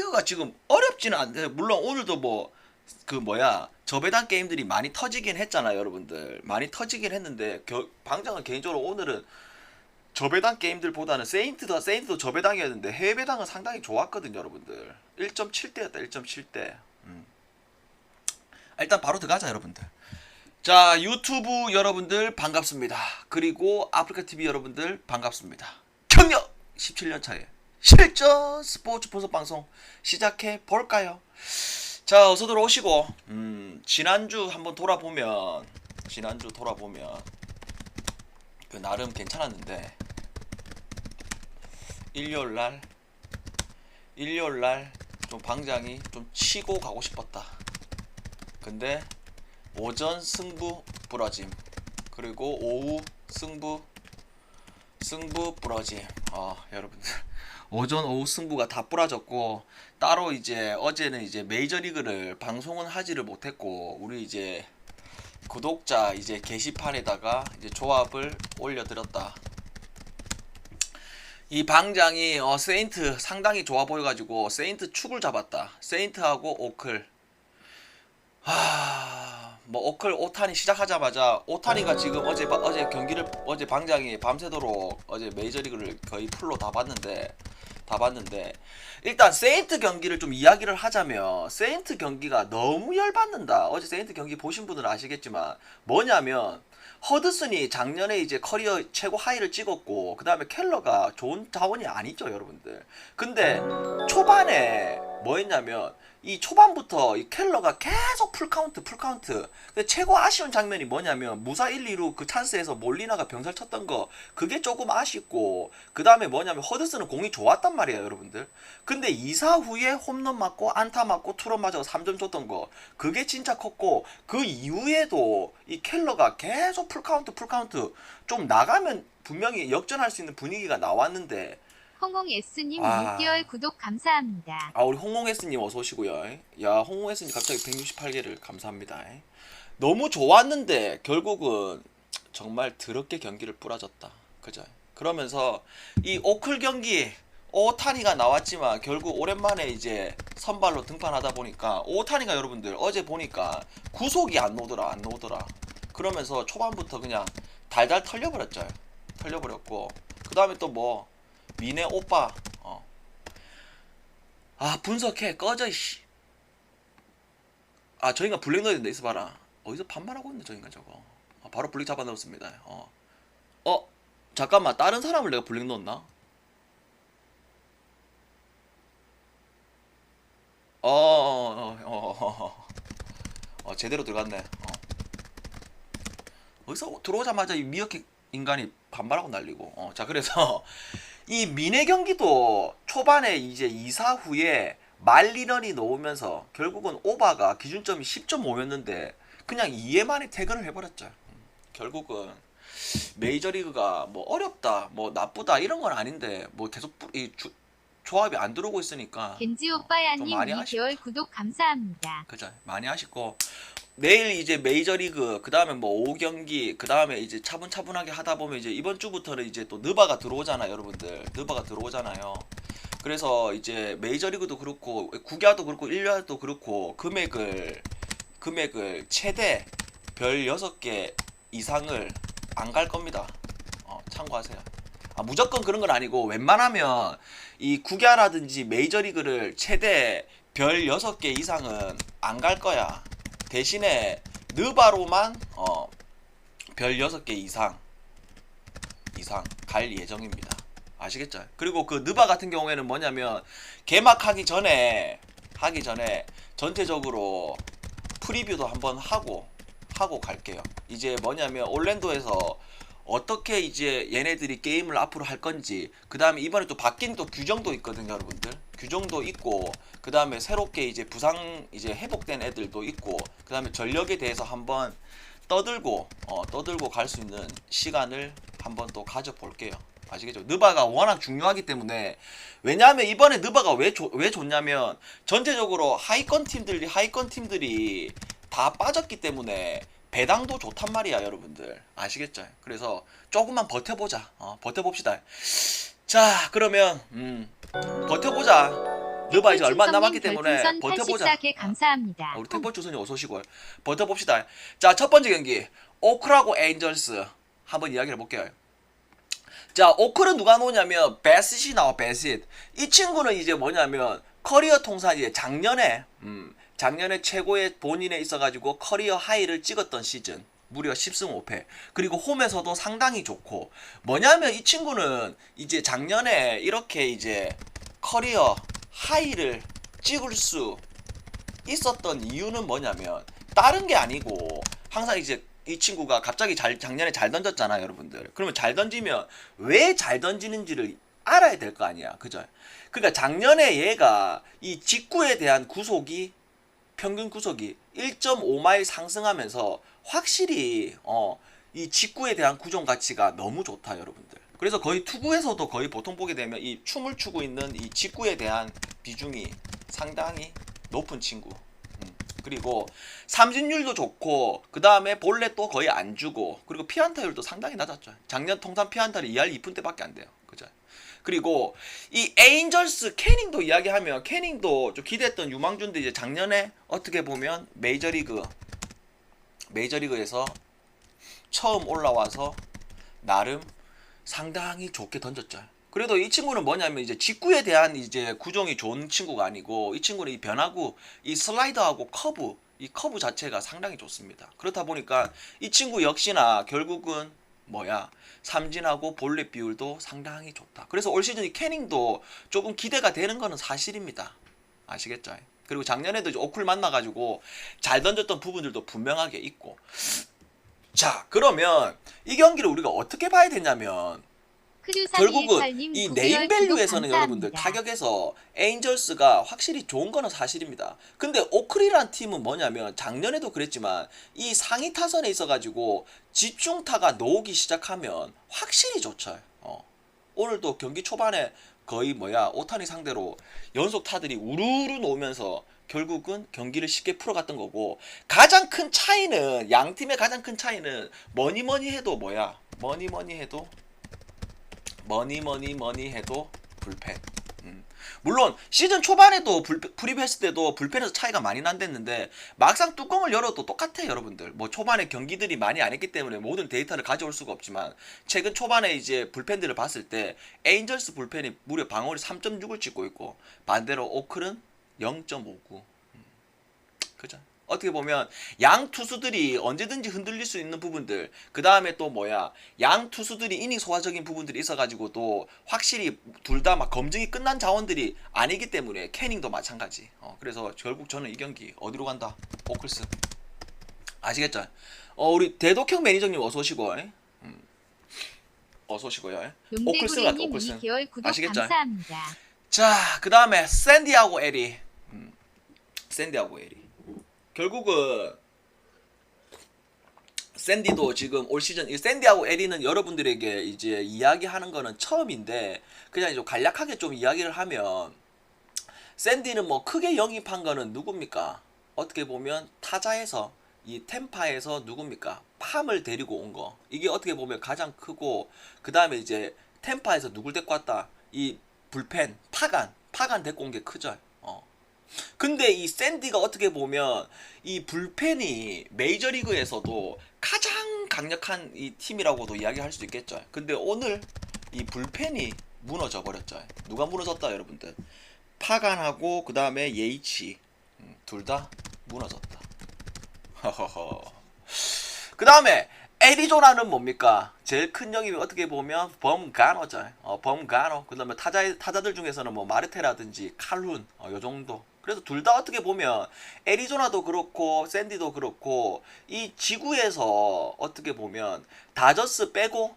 메이저리그가 지금 어렵지는 않대. 물론 오늘도 뭐 그 뭐야 저배당 게임들이 많이 터지긴 했잖아 여러분들. 많이 터지긴 했는데 방장은 개인적으로 오늘은 저배당 게임들보다는 세인트도 저배당이었는데 해외 배당은 상당히 좋았거든요 여러분들. 1.7대였다 1.7대. 일단 바로 들어가자 여러분들. 자 유튜브 여러분들 반갑습니다. 그리고 아프리카TV 여러분들 반갑습니다. 경력 17년 차에 실전 스포츠 분석 방송 시작해 볼까요? 자 어서 들어오시고 지난주 한번 돌아보면 그 나름 괜찮았는데 일요일날 좀 방장이 좀 치고 가고 싶었다. 근데 오전 승부 부러짐 그리고 오후 승부 부러짐. 여러분들 오전 오후 승부가 다 부러졌고 따로 이제 어제는 이제 메이저리그를 방송은 하지를 못했고 우리 이제 구독자 이제 게시판에다가 이제 조합을 올려드렸다. 이 방장이 세인트 상당히 좋아 보여가지고 세인트 축을 잡았다. 세인트하고 오클. 뭐 오클 오타니 시작하자마자 오타니가 지금 어제 경기를 어제 방장이 밤새도록 어제 메이저리그를 거의 풀로 다 봤는데 일단 세인트 경기를 좀 이야기를 하자면 세인트 경기가 너무 열받는다. 어제 세인트 경기 보신 분들은 아시겠지만 뭐냐면 허드슨이 작년에 이제 커리어 최고 하이를 찍었고 그 다음에 켈러가 좋은 자원이 아니죠 여러분들. 근데 초반에 뭐 했냐면 이 초반부터 이 켈러가 계속 풀카운트. 근데 최고 아쉬운 장면이 뭐냐면 무사 1, 2루 그 찬스에서 몰리나가 병살 쳤던 거 그게 조금 아쉽고 그 다음에 뭐냐면 허드슨은 공이 좋았단 말이에요 여러분들. 근데 2사 후에 홈런 맞고 안타 맞고 투런 맞아서 3점 줬던 거 그게 진짜 컸고 그 이후에도 이 켈러가 계속 풀카운트 좀 나가면 분명히 역전할 수 있는 분위기가 나왔는데 홍홍S님 6개월 구독 감사합니다. 우리 홍홍S님 어서 오시고요. 야 홍홍S님 갑자기 168개를 감사합니다. 너무 좋았는데 결국은 정말 더럽게 경기를 뿌려졌다. 그죠? 그러면서 이 오클 경기 오타니가 나왔지만 결국 오랜만에 이제 선발로 등판하다 보니까 오타니가 여러분들 어제 보니까 구속이 안 나오더라. 그러면서 초반부터 그냥 달달 털려버렸고 그 다음에 또 뭐 미네 오빠 분석해 꺼져 이씨. 저희가 블랙 넣어야 된다. 있어봐라. 어디서 반말하고 있네 저희가 저거. 바로 블랙 잡아 넣었습니다. 잠깐만 다른 사람을 내가 블랙 넣었나? 제대로 들어갔네. 어디서 들어오자마자 이 미어캣 인간이 반발하고 날리고. 자 그래서 이 미네 경기도 초반에 이제 2사 후에 말리런이 놓으면서 결국은 오바가 기준점이 10.5였는데 그냥 2회 만에 퇴근을 해버렸죠. 결국은 메이저리그가 뭐 어렵다 뭐 나쁘다 이런 건 아닌데 뭐 계속 조합이 안 들어오고 있으니까 겐지 오빠야님 2개월 구독 감사합니다. 그죠. 많이 아쉽고 내일 이제 메이저리그 그 다음에 뭐 5경기 그 다음에 이제 차분차분하게 하다 보면 이제 이번 주부터는 이제 또 느바가 들어오잖아요 여러분들. 느바가 들어오잖아요. 그래서 이제 메이저리그도 그렇고 국야도 그렇고 1야도 그렇고 금액을 최대 별 6개 이상을 안 갈 겁니다. 참고하세요. 무조건 그런 건 아니고 웬만하면 이 국야라든지 메이저리그를 최대 별 6개 이상은 안 갈 거야. 대신에 느바로만 별 6개 이상 갈 예정입니다. 아시겠죠? 그리고 그 느바 같은 경우에는 뭐냐면 개막하기 전에 전체적으로 프리뷰도 한번 하고 갈게요. 이제 뭐냐면 올랜도에서 어떻게 이제 얘네들이 게임을 앞으로 할 건지 그 다음에 이번에 또 바뀐 또 규정도 있거든요 여러분들. 규정도 있고 그 다음에 새롭게 이제 부상 이제 회복된 애들도 있고 그 다음에 전력에 대해서 한번 떠들고 갈 수 있는 시간을 한번 또 가져볼게요. 아시겠죠? 느바가 워낙 중요하기 때문에. 왜냐하면 이번에 느바가 왜 좋냐면 전체적으로 하위권 팀들이 다 빠졌기 때문에 배당도 좋단 말이야 여러분들. 아시겠죠? 그래서 조금만 버텨보자. 버텨봅시다. 자 그러면 버텨보자. 너봐 이제 얼마 안 남았기 때문에 버텨보자. 84개 감사합니다. 우리 템포 주선이 어서 오시고 버텨봅시다. 자, 첫 번째 경기 오클하고 에인절스 한번 이야기를 해볼게요. 자, 오클은 누가 놓냐면 베싯이 나와. 베싯. 이 친구는 이제 뭐냐면 커리어 통산 이제 작년에 최고의 본인에 있어가지고 커리어 하이를 찍었던 시즌. 무려 10승 5패. 그리고 홈에서도 상당히 좋고, 뭐냐면 이 친구는 이제 작년에 이렇게 이제 커리어 하이를 찍을 수 있었던 이유는 뭐냐면 다른 게 아니고, 항상 이제 이 친구가 갑자기 작년에 잘 던졌잖아요, 여러분들. 그러면 잘 던지면 왜 잘 던지는지를 알아야 될 거 아니야, 그죠? 그러니까 작년에 얘가 이 직구에 대한 구속이, 평균 구속이 1.5마일 상승하면서 확실히 이 직구에 대한 구종 가치가 너무 좋다, 여러분들. 그래서 거의 투구에서도 거의 보통 보게 되면 이 춤을 추고 있는 이 직구에 대한 비중이 상당히 높은 친구. 그리고 삼진율도 좋고, 그 다음에 볼넷도 거의 안 주고, 그리고 피안타율도 상당히 낮았죠. 작년 통산 피안타율이 2할 2푼대밖에 안 돼요, 그죠? 그리고 이 에인절스 캐닝도 이야기하면, 캐닝도 좀 기대했던 유망주인데 이제 작년에 어떻게 보면 메이저리그에서 처음 올라와서 나름 상당히 좋게 던졌죠. 그래도 이 친구는 뭐냐면 이제 직구에 대한 이제 구종이 좋은 친구가 아니고, 이 친구는 이 변화구, 이 슬라이더하고 이 커브 자체가 상당히 좋습니다. 그렇다 보니까 이 친구 역시나 결국은 삼진하고 볼넷 비율도 상당히 좋다. 그래서 올 시즌 이 캐닝도 조금 기대가 되는 거는 사실입니다. 아시겠죠? 그리고 작년에도 이제 오클 만나가지고 잘 던졌던 부분들도 분명하게 있고. 자, 그러면 이 경기를 우리가 어떻게 봐야 되냐면, 결국은 이 네임밸류에서는 여러분들 타격에서 에인절스가 확실히 좋은 거는 사실입니다. 근데 오클이란 팀은 뭐냐면 작년에도 그랬지만 이 상위 타선에 있어가지고 집중타가 놓기 시작하면 확실히 좋죠. 오늘도 경기 초반에 거의 오타니 상대로 연속 타들이 우르르 놓으면서 결국은 경기를 쉽게 풀어갔던 거고, 가장 큰 차이는, 양 팀의 가장 큰 차이는 뭐니 해도 불펜. 물론 시즌 초반에도 프리뷰했을 때도 불펜에서 차이가 많이 난댔는데, 막상 뚜껑을 열어도 똑같아요, 여러분들. 뭐 초반에 경기들이 많이 안 했기 때문에 모든 데이터를 가져올 수가 없지만, 최근 초반에 이제 불펜들을 봤을 때 에인절스 불펜이 무려 방어율 3.6을 찍고 있고, 반대로 오클은 0.59. 그죠? 어떻게 보면 양 투수들이 언제든지 흔들릴 수 있는 부분들, 그 다음에 또 양 투수들이 이닝 소화적인 부분들이 있어가지고 또 확실히 둘 다 막 검증이 끝난 자원들이 아니기 때문에, 캐닝도 마찬가지. 그래서 결국 저는 이 경기 어디로 간다? 오클스. 아시겠죠? 우리 대독형 매니저님 어서 오시고. 어서 오시고요. 오클스 같다, 오클스. 아시겠죠? 감사합니다. 자, 그 다음에 샌디하고 에리. 샌디하고 에리. 결국은 샌디도 지금 올 시즌, 샌디하고 에리는 여러분들에게 이제 이야기하는 거는 처음인데, 그냥 좀 간략하게 좀 이야기를 하면, 샌디는 뭐 크게 영입한 거는 누굽니까? 어떻게 보면 타자에서, 이 템파에서 누굽니까? 팜을 데리고 온 거. 이게 어떻게 보면 가장 크고, 그 다음에 이제 템파에서 누굴 데리고 왔다? 이 불펜, 파간 데리고 온 게 크죠. 근데 이 샌디가 어떻게 보면 이 불펜이 메이저리그에서도 가장 강력한 이 팀이라고도 이야기할 수 있겠죠. 근데 오늘 이 불펜이 무너져 버렸죠. 누가 무너졌다, 여러분들? 파간하고 그 다음에 예이치 둘 다 무너졌다. 그 다음에 애리조나는 뭡니까? 제일 큰 영입이 어떻게 보면 범가노죠. 범가노. 그 다음에 타자들 중에서는 뭐 마르테라든지 칼룬, 요 정도. 그래서 둘 다 어떻게 보면 애리조나도 그렇고 샌디도 그렇고 이 지구에서 어떻게 보면 다저스 빼고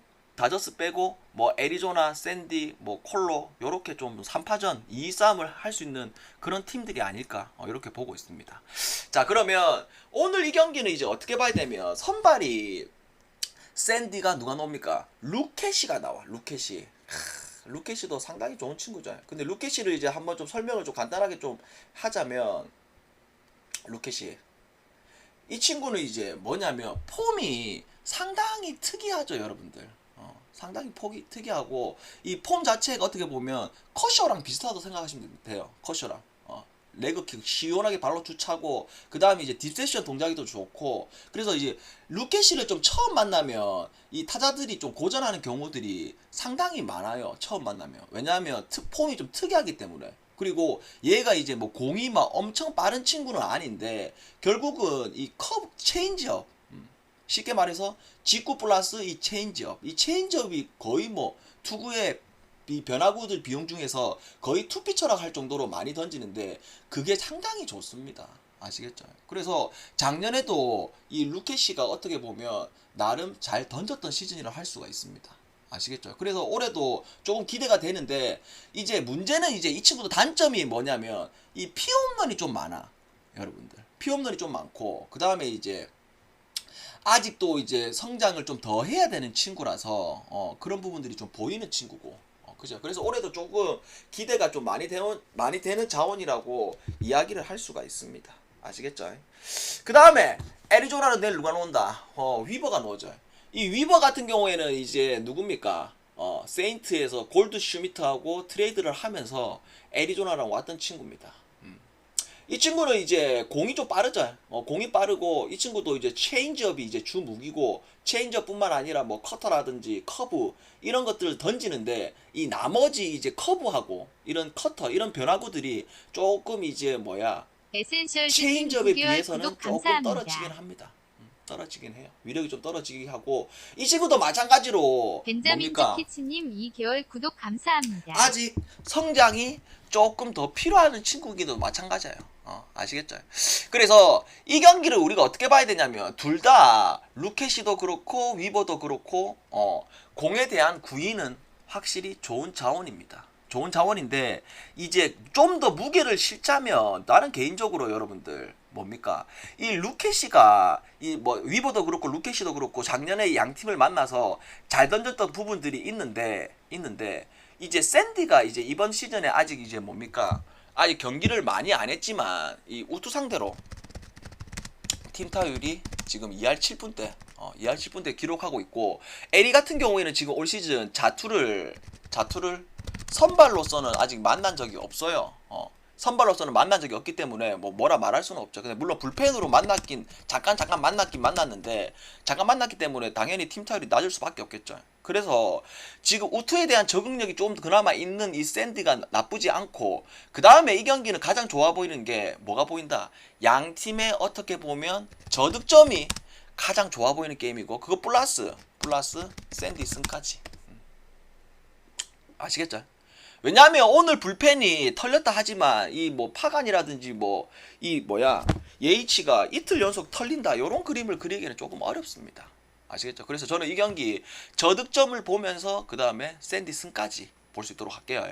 뭐 애리조나, 샌디, 뭐 콜로 요렇게 좀 3파전 2싸움을 할 수 있는 그런 팀들이 아닐까, 이렇게 보고 있습니다. 자, 그러면 오늘 이 경기는 이제 어떻게 봐야 되면, 선발이 샌디가 누가 나옵니까? 루케시가 나와. 루케시도 상당히 좋은 친구죠. 근데 루케시를 이제 한번 좀 설명을 좀 간단하게 좀 하자면, 루케시 이 친구는 이제 뭐냐면 폼이 상당히 특이하죠, 여러분들. 상당히 폭이 특이하고 이 폼 자체가 어떻게 보면 커쇼랑 비슷하다고 생각하시면 돼요. 커쇼랑. 레그킥 시원하게 발로 주차고 그 다음에 이제 딥세션 동작이 더 좋고 그래서 이제 루케시를 좀 처음 만나면 이 타자들이 좀 고전하는 경우들이 상당히 많아요. 처음 만나면. 왜냐하면 폼이 좀 특이하기 때문에. 그리고 얘가 이제 뭐 공이 막 엄청 빠른 친구는 아닌데 결국은 이 커브 체인지업 쉽게 말해서 직구 플러스 이 체인지업 이 체인지업이 거의 뭐 투구의 이 변화구들 비용 중에서 거의 투피처럼 할 정도로 많이 던지는데 그게 상당히 좋습니다. 아시겠죠? 그래서 작년에도 이 루케시가 어떻게 보면 나름 잘 던졌던 시즌이라 할 수가 있습니다. 아시겠죠? 그래서 올해도 조금 기대가 되는데 이제 문제는 이제 이 친구도 단점이 뭐냐면 이 피홈런이 좀 많아. 여러분들. 피홈런이 좀 많고 그 다음에 이제 아직도 이제 성장을 좀 더 해야 되는 친구라서 그런 부분들이 좀 보이는 친구고 그죠? 그래서 올해도 조금 기대가 좀 많이 되는 자원이라고 이야기를 할 수가 있습니다. 아시겠죠? 그 다음에 애리조나는 내일 누가 나온다? 위버가 나오죠. 이 위버 같은 경우에는 이제 누굽니까? 세인트에서 골드 슈미트하고 트레이드를 하면서 애리조나랑 왔던 친구입니다. 이 친구는 이제 공이 좀 빠르죠. 공이 빠르고 이 친구도 이제 체인지업이 이제 주 무기고 체인지업뿐만 아니라 뭐 커터라든지 커브 이런 것들을 던지는데 이 나머지 이제 커브하고 이런 커터 이런 변화구들이 조금 이제 뭐야 에센셜 체인지업에 비해서는 조금 감사합니다. 떨어지긴 합니다. 떨어지긴 해요. 위력이 좀 떨어지긴 하고 이 친구도 마찬가지로 벤자민 뭡니까? 주키츠님 2개월 구독 감사합니다. 아직 성장이 조금 더 필요한 친구기도 마찬가지예요. 아시겠죠? 그래서 이 경기를 우리가 어떻게 봐야 되냐면 둘 다 루케시도 그렇고 위버도 그렇고 공에 대한 구위는 확실히 좋은 자원입니다. 좋은 자원인데 이제 좀 더 무게를 실자면 나는 개인적으로 여러분들 뭡니까? 이 루케시가 이 뭐 위버도 그렇고 루케시도 그렇고 작년에 양 팀을 만나서 잘 던졌던 부분들이 있는데 이제 샌디가 이제 이번 시즌에 아직 이제 뭡니까? 아직 경기를 많이 안 했지만 이 우투 상대로 팀 타율이 지금 2할 7분대 2할 7분대 기록하고 있고 에리 같은 경우에는 지금 올 시즌 자투를 선발로서는 아직 만난 적이 없어요. 선발로서는 만난 적이 없기 때문에 뭐라 말할 수는 없죠. 근데 물론 불펜으로 만났긴 잠깐 만났는데 잠깐 만났기 때문에 당연히 팀 타율이 낮을 수밖에 없겠죠. 그래서 지금 우투에 대한 적응력이 좀 그나마 있는 이 샌디가 나쁘지 않고 그 다음에 이 경기는 가장 좋아 보이는 게 뭐가 보인다? 양 팀의 어떻게 보면 저득점이 가장 좋아 보이는 게임이고 그거 플러스 샌디 승까지. 아시겠죠? 왜냐하면 오늘 불펜이 털렸다 하지만 이 뭐 파간이라든지 뭐 이 뭐야 예이치가 이틀 연속 털린다 요런 그림을 그리기는 조금 어렵습니다. 아시겠죠? 그래서 저는 이 경기 저득점을 보면서 그 다음에 샌디 승까지 볼 수 있도록 할게요.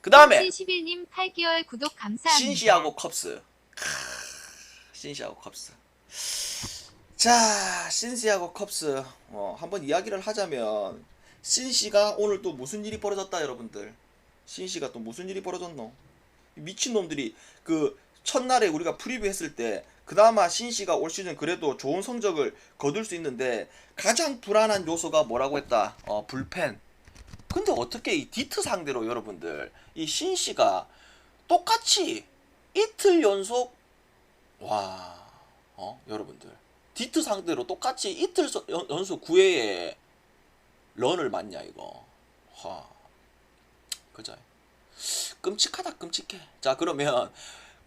그 다음에 11님 8개월 구독 감사합니다. 신시하고 컵스. 신시하고 컵스. 자, 신시하고 컵스. 한번 이야기를 하자면 신시가 오늘 또 무슨 일이 벌어졌다 여러분들. 신시가 또 무슨 일이 벌어졌노? 미친놈들이 그 첫날에 우리가 프리뷰 했을 때 그나마 신시가 올 시즌 그래도 좋은 성적을 거둘 수 있는데 가장 불안한 요소가 뭐라고 했다? 불펜. 근데 어떻게 이 디트 상대로 여러분들 이 신시가 똑같이 이틀 연속 여러분들 디트 상대로 똑같이 이틀 연속 9회에 런을 맞냐 이거. 그죠? 끔찍하다 끔찍해. 자 그러면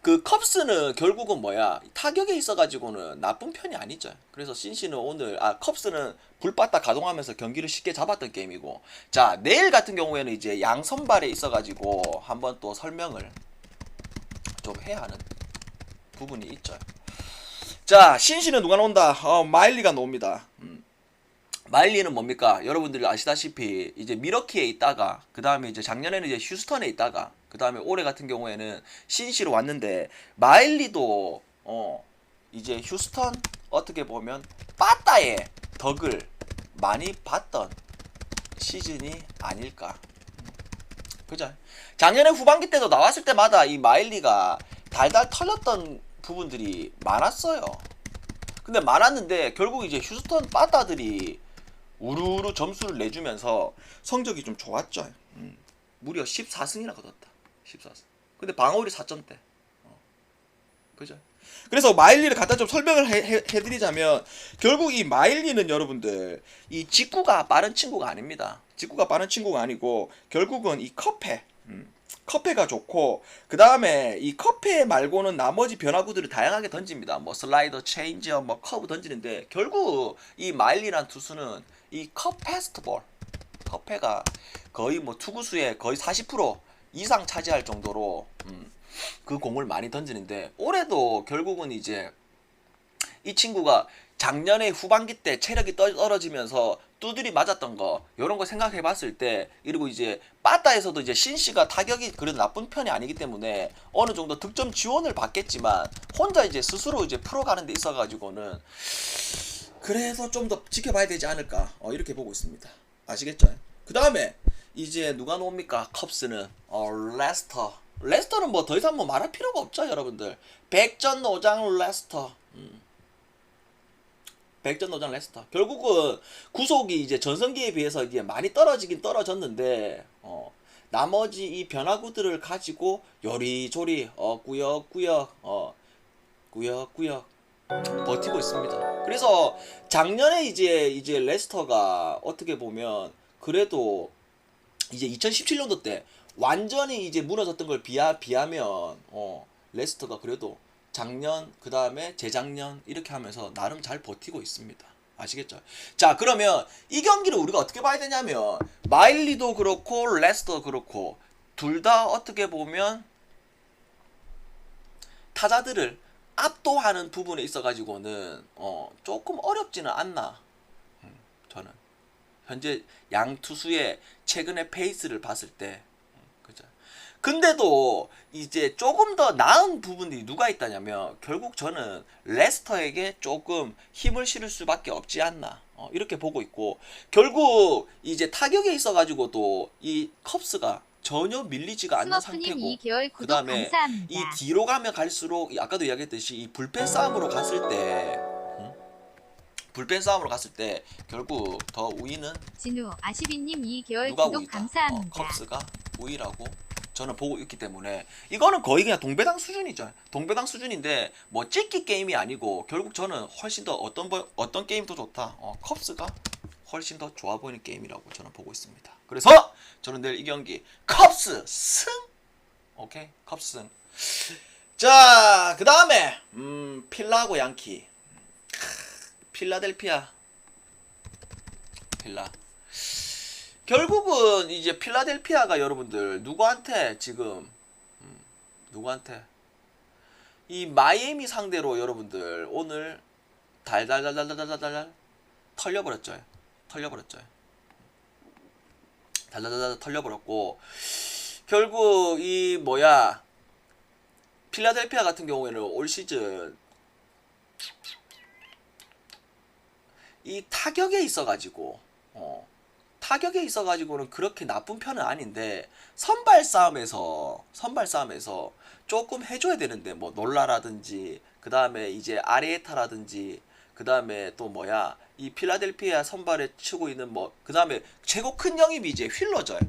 그 컵스는 결국은 뭐야 타격에 있어가지고는 나쁜 편이 아니죠. 그래서 신시는 오늘 컵스는 불빠따 가동하면서 경기를 쉽게 잡았던 게임이고 자 내일 같은 경우에는 이제 양 선발에 있어가지고 한번 또 설명을 좀 해야 하는 부분이 있죠. 자 신시는 누가 나온다? 마일리가 나옵니다. 마일리는 뭡니까? 여러분들이 아시다시피 이제 미러키에 있다가 그 다음에 이제 작년에는 이제 휴스턴에 있다가 그 다음에 올해 같은 경우에는 신시로 왔는데 마일리도 이제 휴스턴 어떻게 보면 빠따의 덕을 많이 봤던 시즌이 아닐까. 그죠? 작년에 후반기 때도 나왔을 때마다 이 마일리가 달달 털렸던 부분들이 많았어요. 근데 많았는데 결국 이제 휴스턴 빠따들이 우르르 점수를 내주면서 성적이 좀 좋았죠. 무려 14승이나 거뒀다. 14승. 근데 방어율이 4점대. 그죠? 그래서 마일리를 갖다 좀 설명을 해드리자면 결국 이 마일리는 여러분들 이 직구가 빠른 친구가 아닙니다. 직구가 빠른 친구가 아니고 결국은 이 컵페가 좋고 그 다음에 이 컵페 말고는 나머지 변화구들을 다양하게 던집니다. 뭐 슬라이더, 체인지업, 뭐 커브 던지는데 결국 이 마일리란 투수는 이 컵 패스트볼 컵페가 거의 뭐 투구수의 거의 40% 이상 차지할 정도로 그 공을 많이 던지는데 올해도 결국은 이제 이 친구가 작년에 후반기 때 체력이 떨어지면서 두드리 맞았던 거 이런 거 생각해 봤을 때 그리고 이제 빠따에서도 이제 신씨가 타격이 그래도 나쁜 편이 아니기 때문에 어느 정도 득점 지원을 받겠지만 혼자 이제 스스로 이제 풀어가는 데 있어 가지고는 그래서 좀 더 지켜봐야 되지 않을까 이렇게 보고 있습니다. 아시겠죠? 그 다음에 이제 누가 나옵니까? 컵스는 레스터는 뭐 더 이상 뭐 말할 필요가 없죠, 여러분들. 백전노장 레스터. 백전노장 레스터. 결국은 구속이 이제 전성기에 비해서 이게 많이 떨어지긴 떨어졌는데 나머지 이 변화구들을 가지고 요리조리 꾸역꾸역 버티고 있습니다. 그래서 작년에 이제 레스터가 어떻게 보면 그래도 이제 2017년도 때 완전히 이제 무너졌던 걸 비하면 레스터가 그래도 작년 그 다음에 재작년 이렇게 하면서 나름 잘 버티고 있습니다. 아시겠죠? 자, 그러면 이 경기를 우리가 어떻게 봐야 되냐면 마일리도 그렇고 레스터도 그렇고 둘 다 어떻게 보면 타자들을 압도하는 부분에 있어 가지고는 조금 어렵지는 않나. 저는 현재 양 투수의 최근의 페이스를 봤을 때 그죠. 근데도 이제 조금 더 나은 부분이 누가 있다냐면 결국 저는 레스터에게 조금 힘을 실을 수밖에 없지 않나 이렇게 보고 있고 결국 이제 타격에 있어 가지고도 이 컵스가 전혀 밀리지가 않는 스머프님 상태고 2개월 그 구독 다음에 감사합니다. 이 뒤로 가면 갈수록 아까도 이야기했듯이 이 불펜 싸움으로 갔을 때 결국 더 우위는 진우 아시비님 2개월 누가 구독 우위다. 감사합니다. 컵스가 우위라고 저는 보고 있기 때문에 이거는 거의 그냥 동배당 수준이죠. 동배당 수준인데 뭐 찍기 게임이 아니고 결국 저는 훨씬 더 어떤 게임이 더 좋다. 컵스가 훨씬 더 좋아 보이는 게임이라고 저는 보고 있습니다. 그래서 저는 내일 이 경기 컵스 승. 오케이, 컵스 승. 자, 그 다음에 필라하고 양키. 필라델피아. 결국은 이제 필라델피아가 여러분들 누구한테 지금 누구한테 이 마이애미 상대로 여러분들 오늘 달달달달달달달 털려버렸죠. 달달달달 털려버렸고 결국 이 필라델피아 같은 경우에는 올 시즌 이 타격에 있어가지고는 그렇게 나쁜 편은 아닌데 선발 싸움에서 조금 해줘야 되는데 뭐 놀라라든지 그 다음에 이제 아리에타라든지 그 다음에 또 이 필라델피아 선발에 치고 있는 그 다음에 최고 큰 영입이 이제 휠러죠.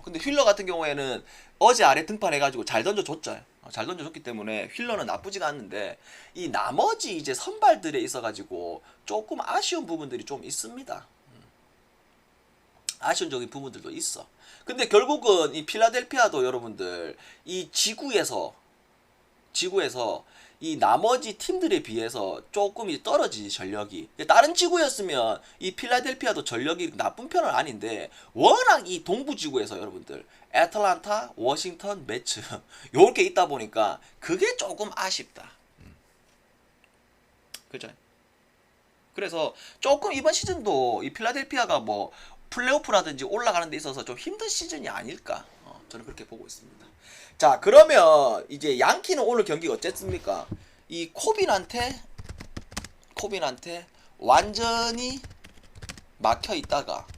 근데 휠러 같은 경우에는 어제 아래 등판해가지고 잘 던져줬죠. 잘 던져줬기 때문에 휠러는 나쁘지가 않는데 이 나머지 이제 선발들에 있어가지고 조금 아쉬운 부분들이 좀 있습니다. 아쉬운적인 부분들도 있어. 근데 결국은 이 필라델피아도 여러분들 이 지구에서 이 나머지 팀들에 비해서 조금 떨어지지 전력이. 다른 지구였으면 이 필라델피아도 전력이 나쁜 편은 아닌데 워낙 이 동부 지구에서 여러분들 애틀란타, 워싱턴, 매츠 요렇게 있다 보니까 그게 조금 아쉽다. 그죠? 그래서 조금 이번 시즌도 이 필라델피아가 플레이오프라든지 올라가는 데 있어서 좀 힘든 시즌이 아닐까 저는 그렇게 보고 있습니다. 자, 그러면 이제 양키는 오늘 경기가 어쨌습니까? 이 코빈한테 완전히 막혀 있다가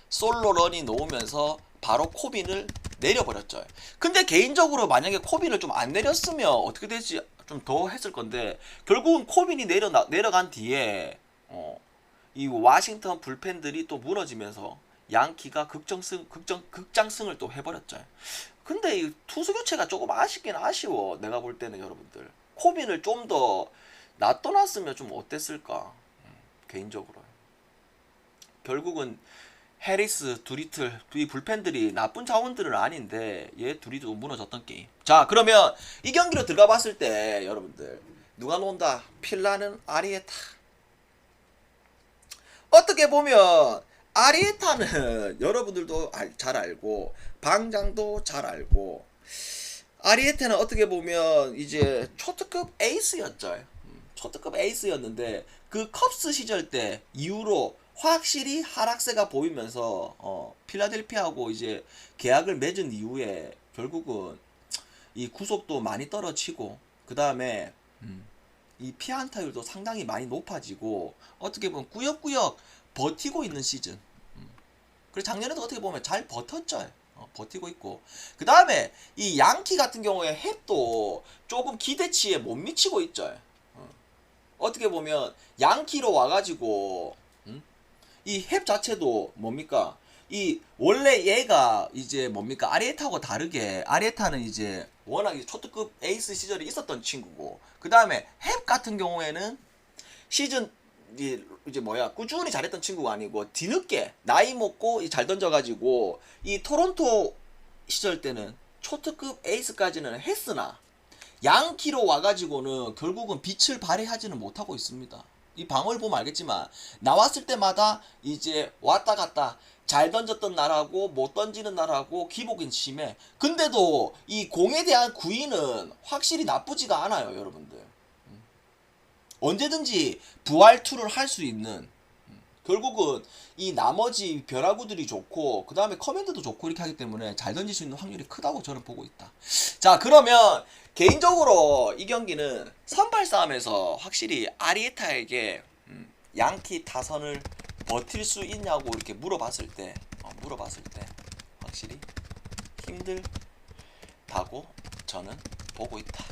솔로 런이 놓으면서 바로 코빈을 내려버렸죠. 근데 개인적으로 만약에 코빈을 좀 안 내렸으면 어떻게 될지 좀 더 했을 건데 결국은 코빈이 내려간 뒤에 이 워싱턴 불펜들이 또 무너지면서 양키가 극장승을 또 해버렸죠. 근데 이 투수 교체가 조금 아쉽긴 아쉬워. 내가 볼 때는 여러분들 코빈을 좀 더 놔둬놨으면 좀 어땠을까. 개인적으로 결국은 해리스, 두리틀 이 불펜들이 나쁜 자원들은 아닌데 얘 둘이 좀 무너졌던 게임. 자, 그러면 이 경기로 들어가 봤을 때 여러분들 누가 논다? 필라는 아리에타. 어떻게 보면 아리에타는 여러분들도 잘 알고 방장도 잘 알고 아리에타는 어떻게 보면 이제 초특급 에이스였죠. 초특급 에이스였는데 그 컵스 시절 때 이후로 확실히 하락세가 보이면서 필라델피아하고 이제 계약을 맺은 이후에 결국은 이 구속도 많이 떨어지고 그 다음에 이 피안타율도 상당히 많이 높아지고 어떻게 보면 꾸역꾸역 버티고 있는 시즌. 그리고 작년에도 어떻게 보면 잘 버텼죠. 버티고 있고 그 다음에 이 양키 같은 경우에 햅도 조금 기대치에 못 미치고 있죠. 어떻게 보면 양키로 와가지고 이 햅 자체도 뭡니까? 이 원래 얘가 이제 뭡니까? 아리에타하고 다르게 아리에타는 이제 워낙 초특급 에이스 시절이 있었던 친구고 그 다음에 햅 같은 경우에는 시즌 이제 뭐야 꾸준히 잘했던 친구가 아니고 뒤늦게 나이 먹고 잘 던져가지고 이 토론토 시절 때는 초특급 에이스까지는 했으나 양키로 와가지고는 결국은 빛을 발휘하지는 못하고 있습니다. 이 방어를 보면 알겠지만 나왔을 때마다 이제 왔다 갔다 잘 던졌던 날하고 못 던지는 날하고 기복이 심해. 근데도 이 공에 대한 구위는 확실히 나쁘지가 않아요, 여러분들. 언제든지 부활 투를 할 수 있는 결국은 이 나머지 변화구들이 좋고 그 다음에 커맨드도 좋고 이렇게 하기 때문에 잘 던질 수 있는 확률이 크다고 저는 보고 있다. 자, 그러면 개인적으로 이 경기는 선발 싸움에서 확실히 아리에타에게 양키 타선을 버틸 수 있냐고 이렇게 물어봤을 때 확실히 힘들다고 저는 보고 있다.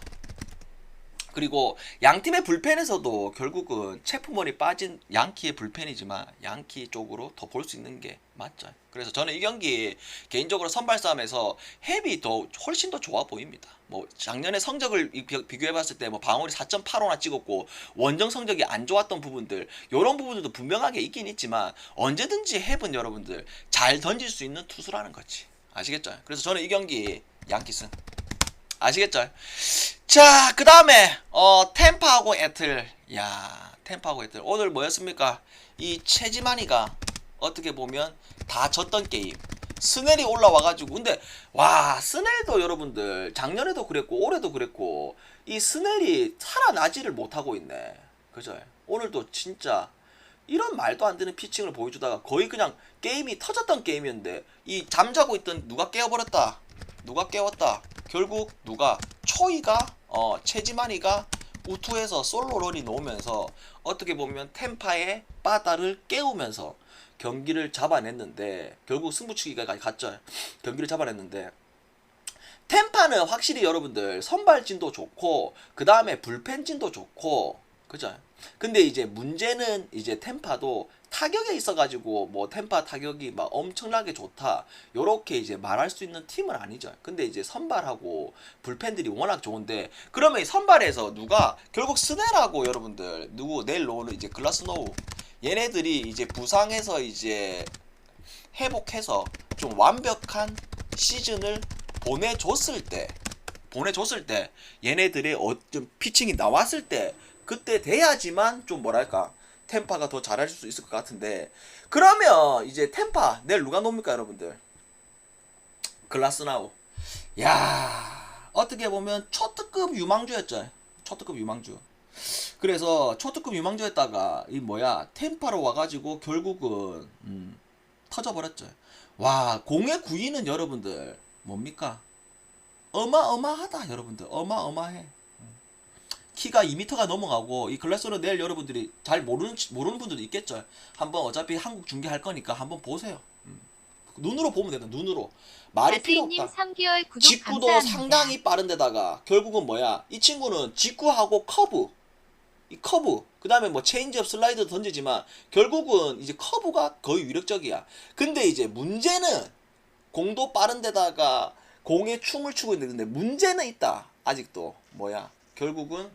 그리고 양팀의 불펜에서도 결국은 체프먼이 빠진 양키의 불펜이지만 양키 쪽으로 더 볼 수 있는 게 맞죠. 그래서 저는 이 경기 개인적으로 선발 싸움에서 햅이 훨씬 더 좋아 보입니다. 뭐 작년에 성적을 비교해봤을 때 뭐 방어율이 4.85나 찍었고 원정 성적이 안 좋았던 부분들 이런 부분들도 분명하게 있긴 있지만 언제든지 햅은 여러분들 잘 던질 수 있는 투수라는 거지. 아시겠죠? 그래서 저는 이 경기 양키승. 아시겠죠? 자, 그 다음에 템파하고 애틀. 야, 템파하고 애틀 오늘 뭐였습니까? 이 최지만이가 어떻게 보면 다 졌던 게임 스넬이 올라와가지고 근데 와 스넬도 여러분들 작년에도 그랬고 올해도 그랬고 이 스넬이 살아나지를 못하고 있네. 그죠? 오늘도 진짜 이런 말도 안 되는 피칭을 보여주다가 거의 그냥 게임이 터졌던 게임이었는데 이 잠자고 있던 누가 깨워버렸다. 누가 깨웠다. 결국 누가 초이가 최지만이가 우투에서 솔로런이 놓으면서 어떻게 보면 템파의 바다를 깨우면서 경기를 잡아냈는데 결국 승부치기가 갔죠. 경기를 잡아냈는데 템파는 확실히 여러분들 선발진도 좋고 그 다음에 불펜진도 좋고 그죠? 근데 이제 문제는 이제 템파도 타격에 있어가지고 뭐 템파 타격이 막 엄청나게 좋다 요렇게 이제 말할 수 있는 팀은 아니죠. 근데 이제 선발하고 불펜들이 워낙 좋은데 그러면 이 선발에서 누가 결국 스넬하고 여러분들 누구 내일 노는 이제 글라스노우 얘네들이 이제 부상에서 이제 회복해서 좀 완벽한 시즌을 보내줬을 때 얘네들의 좀 피칭이 나왔을 때 그때 돼야지만 좀 뭐랄까 템파가 더 잘할 수 있을 것 같은데 그러면 이제 템파 내일 누가 놉니까 여러분들? 글라스나우. 야 어떻게 보면 초특급 유망주였죠. 초특급 유망주. 그래서 초특급 유망주였다가 이 뭐야 템파로 와가지고 결국은 터져버렸죠. 와 공의 구위는 여러분들 뭡니까? 어마어마하다 여러분들. 어마어마해. 키가 2m가 넘어가고 이 글라스는 내일 여러분들이 잘 모르는 분들도 있겠죠. 한번 어차피 한국 중계할 거니까 한번 보세요. 눈으로 보면 된다. 눈으로. 말이 필요 없다. 3개월 구독 직구도 감사합니다. 상당히 빠른데다가 결국은 뭐야 이 친구는 직구하고 커브 이 커브, 그 다음에 뭐 체인지업 슬라이드 던지지만 결국은 이제 커브가 거의 위력적이야. 근데 이제 문제는 공도 빠른 데다가 공에 춤을 추고 있는데 문제는 있다. 아직도 뭐야? 결국은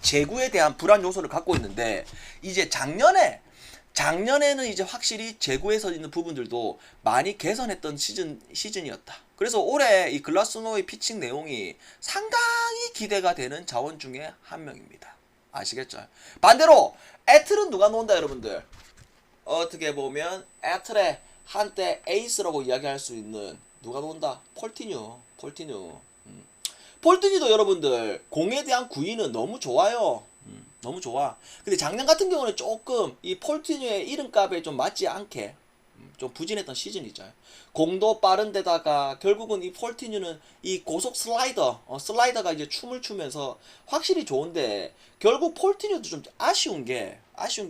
제구에 대한 불안 요소를 갖고 있는데 이제 작년에는 이제 확실히 제구에서 있는 부분들도 많이 개선했던 시즌이었다. 그래서 올해 이 글라스노의 피칭 내용이 상당히 기대가 되는 자원 중에 한 명입니다. 아시겠죠? 반대로 애틀은 누가 놓은다 여러분들? 어떻게 보면 애틀의 한때 에이스라고 이야기할 수 있는 누가 놓은다? 폴티뉴. 폴티뉴도 여러분들 공에 대한 구위는 너무 좋아요. 너무 좋아. 근데 작년 같은 경우는 조금 이 폴티뉴의 이름값에 좀 맞지 않게 좀 부진했던 시즌이죠. 공도 빠른 데다가 결국은 이 폴티뉴는 이 고속 슬라이더가 이제 춤을 추면서 확실히 좋은데 결국 폴티뉴도 좀 아쉬운 게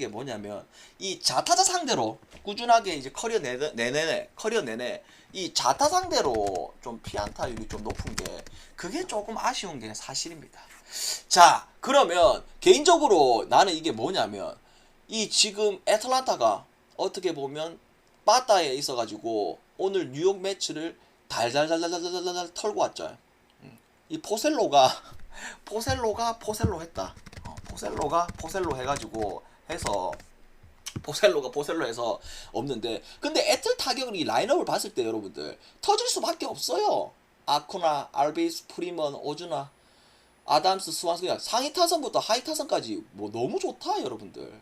뭐냐면 이 자타자 상대로 꾸준하게 이제 커리어 내내 이 자타 상대로 좀 피안타율이 좀 높은 게 그게 조금 아쉬운 게 사실입니다. 자, 그러면 개인적으로 나는 이게 뭐냐면 이 지금 애틀란타가 어떻게 보면 바다에 있어가지고 오늘 뉴욕 매치를 달달달달달달달 털고 왔죠. 이 포셀로가 포셀로 했다. 포셀로 해가지고 해서 포셀로 해서 없는데 근데 애틀 타격은 이 라인업을 봤을 때 여러분들 터질 수밖에 없어요. 아쿠나, 알비스, 프리먼, 오즈나, 아담스, 스완스 그냥 상위 타선부터 하위 타선까지 뭐 너무 좋다 여러분들.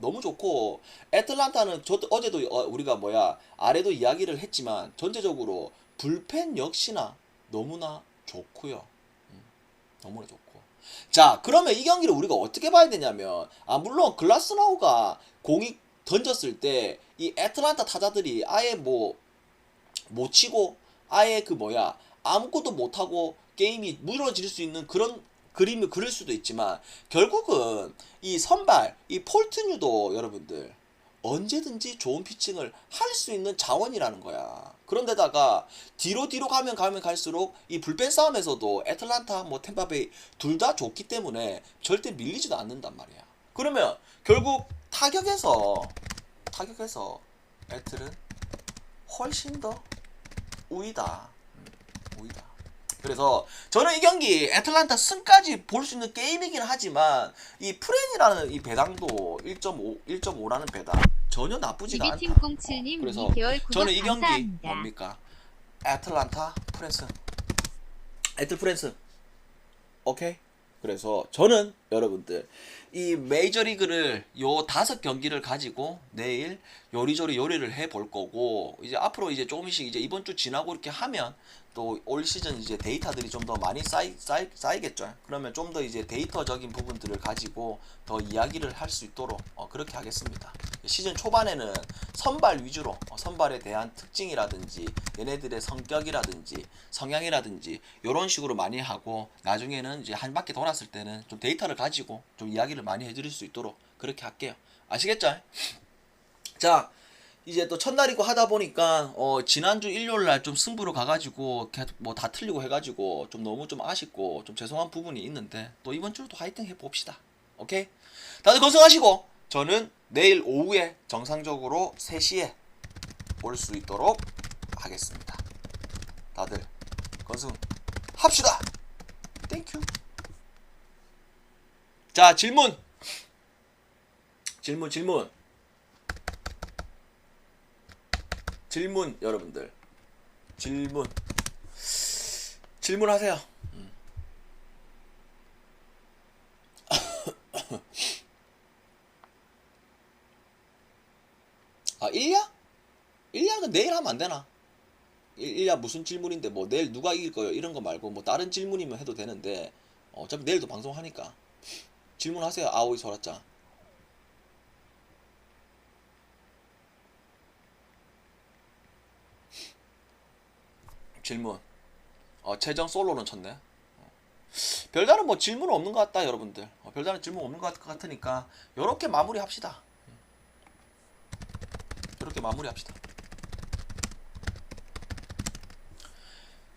너무 좋고 애틀란타는 어제도 우리가 아래도 이야기를 했지만 전체적으로 불펜 역시나 너무나 좋고요. 너무나 좋고. 자, 그러면 이 경기를 우리가 어떻게 봐야 되냐면 물론 글라스나우가 공이 던졌을 때 이 애틀란타 타자들이 아예 못 치고 아예 아무것도 못하고 게임이 무너질 수 있는 그런 그림을 그릴 수도 있지만 결국은 이 선발 이 폴트뉴도 여러분들 언제든지 좋은 피칭을 할 수 있는 자원이라는 거야. 그런데다가 뒤로 가면 갈수록 이 불펜 싸움에서도 애틀란타 템파베이 둘 다 좋기 때문에 절대 밀리지도 않는단 말이야. 그러면 결국 타격에서 애틀은 훨씬 더 우위다. 그래서 저는 이 경기 애틀란타 승까지 볼 수 있는 게임이긴 하지만 이 프렌이라는 이 배당도 1.5라는 배당 전혀 나쁘지가 않다. 이비팀07님 그래서 2개월 구독 저는 이 경기 감사합니다. 뭡니까? 애틀란타 프렌스. 애틀 프렌스. 오케이? 그래서 저는 여러분들 이 메이저리그를 요 5경기를 가지고 내일 요리조리 요리를 해 볼 거고 이제 앞으로 이제 조금씩 이제 이번 주 지나고 이렇게 하면 또 올 시즌 이제 데이터들이 좀 더 많이 쌓이겠죠. 그러면 좀 더 이제 데이터적인 부분들을 가지고 더 이야기를 할 수 있도록 그렇게 하겠습니다. 시즌 초반에는 선발 위주로 선발에 대한 특징이라든지 얘네들의 성격이라든지 성향이라든지 이런 식으로 많이 하고 나중에는 이제 한 바퀴 돌았을 때는 좀 데이터를 가지고 좀 이야기를 많이 해드릴 수 있도록 그렇게 할게요. 아시겠죠? 자, 이제 또 첫날이고 하다 보니까 지난주 일요일날 좀 승부로 가가지고 뭐 다 틀리고 해가지고 좀 너무 좀 아쉽고 좀 죄송한 부분이 있는데 또 이번 주도 화이팅 해봅시다. 오케이? 다들 건승하시고 저는 내일 오후에 정상적으로 3시에 올 수 있도록 하겠습니다. 다들 건승합시다. 땡큐. 자, 질문 여러분들 질문하세요. 아, 일야는 내일 하면 안 되나? 일야 무슨 질문인데 뭐 내일 누가 이길 거예요 이런 거 말고 뭐 다른 질문이면 해도 되는데 어차피 내일도 방송하니까 질문하세요. 아오이 소라짱. 질문. 최정 솔로는 쳤네. 별다른 뭐 질문 없는 것 같다 여러분들. 별다른 질문 없는 것 같으니까 요렇게 마무리합시다. 이렇게 마무리합시다.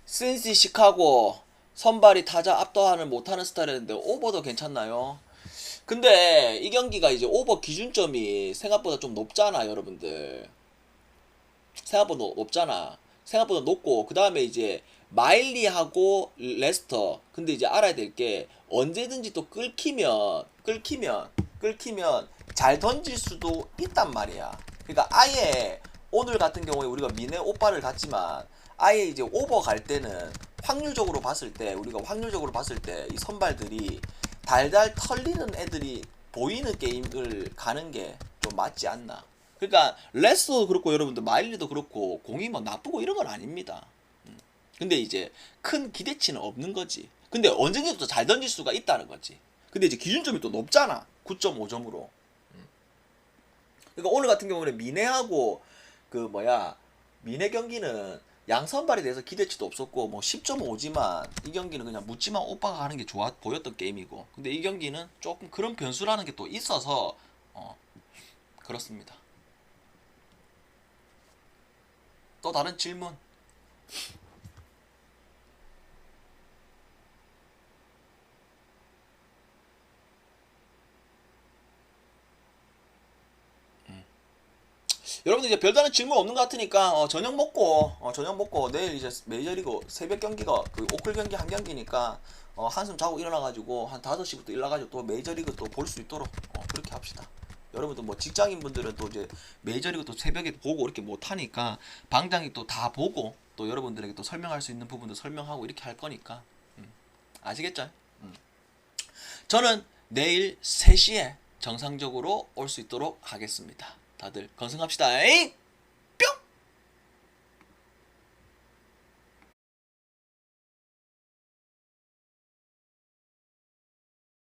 신시 시카고 선발이 타자 압도하는 못하는 스타일인데 오버도 괜찮나요? 근데 이 경기가 이제 오버 기준점이 생각보다 좀 높잖아, 여러분들. 생각보다 높잖아. 생각보다 높고, 그 다음에 이제 마일리하고 레스터. 근데 이제 알아야 될 게 언제든지 또 끌키면 잘 던질 수도 있단 말이야. 그러니까 아예 오늘 같은 경우에 우리가 미네 오빠를 갔지만 아예 이제 오버 갈 때는 우리가 확률적으로 봤을 때 이 선발들이 달달 털리는 애들이 보이는 게임을 가는 게 좀 맞지 않나. 그러니까 레스도 그렇고 여러분들 마일리도 그렇고 공이 뭐 나쁘고 이런 건 아닙니다. 근데 이제 큰 기대치는 없는 거지. 근데 언제든지 또 잘 던질 수가 있다는 거지. 근데 이제 기준점이 또 높잖아. 9.5점으로. 그러니까 오늘 같은 경우는 미네하고 미네 경기는 양선발에 대해서 기대치도 없었고 뭐 10.5지만 이 경기는 그냥 묻지만 오빠가 가는 게 좋아 보였던 게임이고. 근데 이 경기는 조금 그런 변수라는 게 또 있어서 그렇습니다. 또 다른 질문. 여러분들 이제 별다른 질문 없는 것 같으니까 저녁 먹고 내일 이제 메이저리그 새벽 경기가 그 오클 경기 한 경기니까 한숨 자고 일어나가지고 한 5시부터 일어나가지고 또 메이저리그 또 볼 수 있도록 그렇게 합시다. 여러분들 뭐 직장인분들은 또 이제 메이저리그 또 새벽에 보고 이렇게 못 하니까 방장이 또 다 보고 또 여러분들에게 또 설명할 수 있는 부분도 설명하고 이렇게 할 거니까 아시겠죠? 저는 내일 3시에 정상적으로 올 수 있도록 하겠습니다. 다들 건승합시다. 에잇!